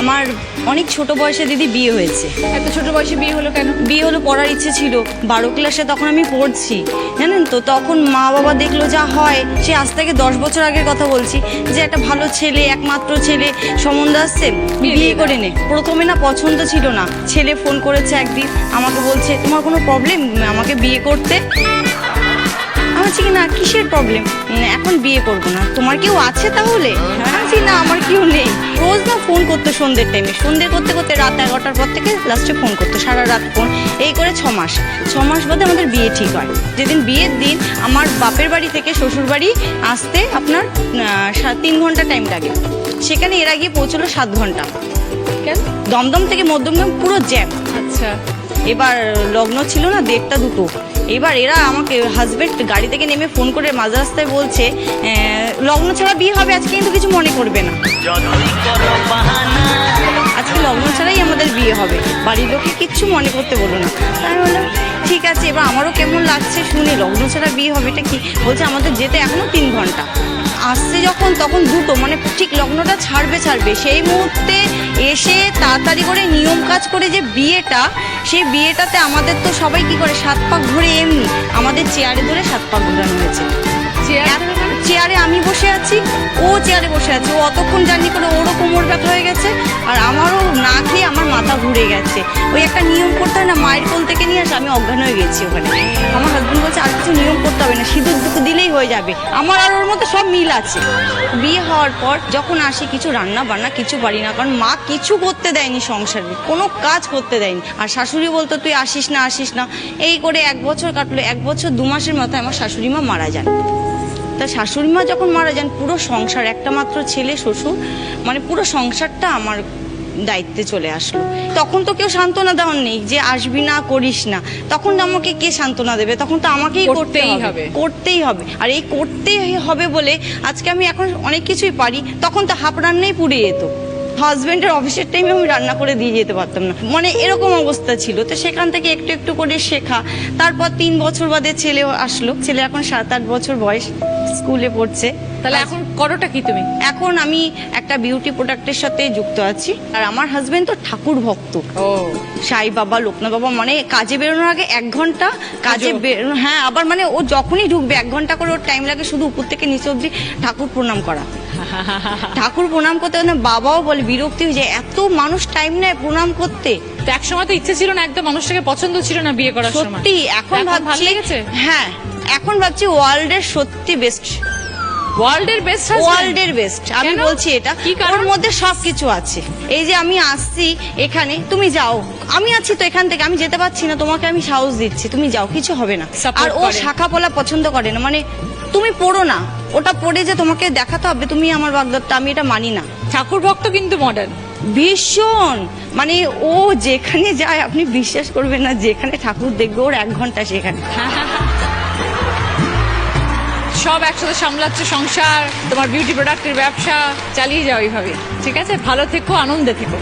আমার অনেক ছোট বয়সে দিদি বিয়ে হয়েছে। এত ছোট বয়সে বিয়ে হলো কেন? বিয়ে হলো, পড়ার ইচ্ছে ছিল, 12 ক্লাসে তখন আমি পড়ছি, জানেন তো। তখন মা বাবা দেখলো যা হয়, সে আজ থেকে 10 বছর আগের কথা বলছি, যে একটা ভালো ছেলে, একমাত্র ছেলে, সম্বন্ধ আসছে, বিয়ে করে নে। প্রথমে না পছন্দ ছিল না। ছেলে ফোন করেছে একদিন, আমাকে বলছে তোমার কোনো প্রবলেম আমাকে বিয়ে করতে? বলছি কি না, কিসের প্রবলেম, এখন বিয়ে করবো না, তোমার কেউ আছে তাহলে? বলছি না, আমার কেউ নেই। রোজ না ফোন করতো সন্ধ্যের টাইমে, সন্ধ্যে করতে করতে রাত 11টার পর থেকে লাস্টে ফোন করতো, সারা রাত ফোন। এই করে 6 মাস বাদে আমাদের বিয়ে ঠিক হয়। যেদিন বিয়ের দিন, আমার বাপের বাড়ি থেকে শ্বশুর বাড়ি আসতে আপনার 3 ঘন্টা টাইম লাগে, সেখানে এরা গিয়ে পৌঁছলো 7 ঘন্টা। কেন? দমদম থেকে মধ্যমগ্রাম পুরো জ্যাম। আচ্ছা, এবার লগ্ন ছিল না 1:30 2টো। এবার এরা আমাকে, হাজবেন্ড গাড়ি থেকে নেমে ফোন করে মাঝ রাস্তায় বলছে লগ্ন ছাড়া বিয়ে হবে আজকে, কিন্তু কিছু মনে করবে না, আজকে লগ্ন ছাড়াই আমাদের বিয়ে হবে, বাড়ির লোকে কিচ্ছু মনে করতে বলো না। তাই বললাম ঠিক আছে। এবার আমারও কেমন লাগছে শুনে, লগ্ন ছাড়া বিয়ে হবে, এটা কি? বলছে আমাদের যেতে এখনো 3 ঘন্টা। আসছে যখন, তখন 2টো, মানে ঠিক লগ্নটা ছাড়বে, সেই মুহূর্তে এসে তাড়াতাড়ি করে নিয়ম কাজ করে যে বিয়েটা, সেই বিয়েটাতে আমাদের তো সবাই কি করে 7 পাক ঘুরে, এমনি আমাদের চেয়ারে ধরে 7 পাক ঘোরানো হয়েছে। চেয়ারে আমি বসে আছি, ও চেয়ারে বসে আছে, ও অতক্ষণ জার্নি করে ওরও কোমর ব্যথা হয়ে গেছে, আর আমারও না খেয়ে আমার মাথা ঘুরে গেছে। ওই একটা নিয়ম করতে হয় না, মায়ের কোল থেকে নিয়ে আসে, আমি অজ্ঞান হয়ে গেছি ওখানে। আমার হাজবেন্ড বলছে আর কিছু নিয়ম করতে হবে না, সিঁদুর দুটো দিলেই হয়ে যাবে। আমার আর ওর মধ্যে সব মিল আছে। বিয়ে হওয়ার পর যখন আসি, কিছু রান্না বান্না কিছু পারি না, কারণ মা কিছু করতে দেয়নি, সংসারে কোনো কাজ করতে দেয়নি। আর শাশুড়ি বলতো তুই আসিস না। এই করে 1 বছর কাটলো। 1 বছর 2 মাসের মাথায় আমার শাশুড়ি মা মারা যান। তা শাশুড়ি মা যখন মারা যান, পুরো সংসার, একটা মাত্র ছেলে, শ্বশুর, মানে পুরো সংসারটা আমার দায়িত্বে চলে আসলো। তখন তো কেউ সান্ত্বনা দেওয়ার নেই যে আসবি না, করিস না। তখন আমাকে কে সান্ত্বনা দেবে? তখন তো আমাকেই করতেই হবে। আর এই করতেই হবে বলে আজকে আমি এখন অনেক কিছুই পারি। তখন তো হাফ রান্নাই পুড়ে যেত। হাজবেন্ডের অফিসের টাইমে আমি রান্না করে দিয়ে যেতে পারতাম না, মানে এরকম অবস্থা ছিল। তো সেখান থেকে একটু একটু করে শেখা। তারপর 3 বছর বাদে ছেলে আসলো। ছেলে এখন 7-8 বছর বয়স, স্কুলে পড়ছে। তাহলে এখন করোটা কি তুমি? এখন আমি একটা বিউটি প্রোডাক্টের সাথে যুক্ত আছি। আর আমার হাজবেন্ড তো ঠাকুর ভক্ত, সাই বাবা, লোকনাথ বাবা, মানে কাজে বেরোনোর আগে 1 ঘন্টা কাজে বেরোনো, হ্যাঁ, আবার মানে ও যখনই ঢুকবে 1 ঘন্টা করে ওর টাইম লাগে শুধু উপর থেকে নিচে অব্দি ঠাকুর প্রণাম করা। ঠাকুর প্রণাম করতে বাবাও বলে বিরক্তি হয়ে যায়, এত মানুষ টাইম নেয় প্রণাম করতে। তো এক সময় তো ইচ্ছে ছিল না, একদম মানুষটাকে পছন্দ ছিল না বিয়ে করার সময়। সত্যি এখন ভাবছি, হ্যাঁ এখন ভাবছি ওয়ার্ল্ডের সত্যি বেস্ট, ওয়ার্ল্ডের বেস্ট। আমি বলছি এটা, ওর মধ্যে সবকিছু আছে। এই যে আমি আসছি এখানে, তুমি যাও, আমি আছি তো এখান থেকে, আমি যেতে পারছি না, তোমাকে আমি সাহস দিচ্ছি, তুমি যাও, কিছু হবে না। আর ও শাখা পলা পছন্দ করে না, মানে তুমি পড়ো না, ওটা পড়ে যে তোমাকে দেখাতে হবে তুমি আমার বাগদত্তা, আমি এটা মানি না। ঠাকুর ভক্ত কিন্তু মডার্ন ভীষণ, মানে ও যেখানে যায় আপনি বিশ্বাস করবেন না, যেখানে ঠাকুর দেখবে ওর 1 ঘন্টা সেখানে। সব একসাথে সামলাচ্ছে, সংসার, তোমার বিউটি প্রোডাক্টের ব্যবসা, চালিয়ে যাও এইভাবে। ঠিক আছে, ভালো থেকো, আনন্দে থেকো।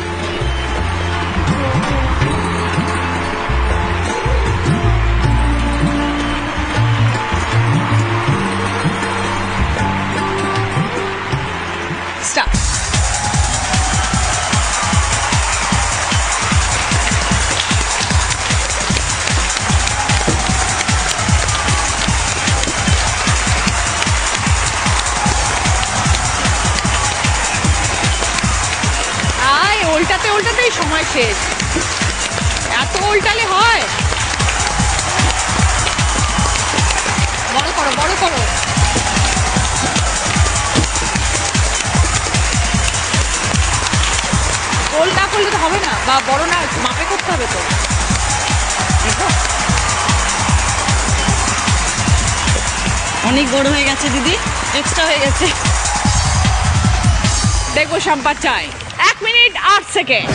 Stop. উল্টাতেই সময় শেষ, এত উল্টালে হয়? বড় করো। গোল না করলে তো হবে না, বা বড় না, মাপে করতে হবে তো। অনেক বড় হয়ে গেছে দিদি, এক্সট্রা হয়ে গেছে। দেখবো শাম্পা চাই 1 মিনিট 8 সেকেন্ড।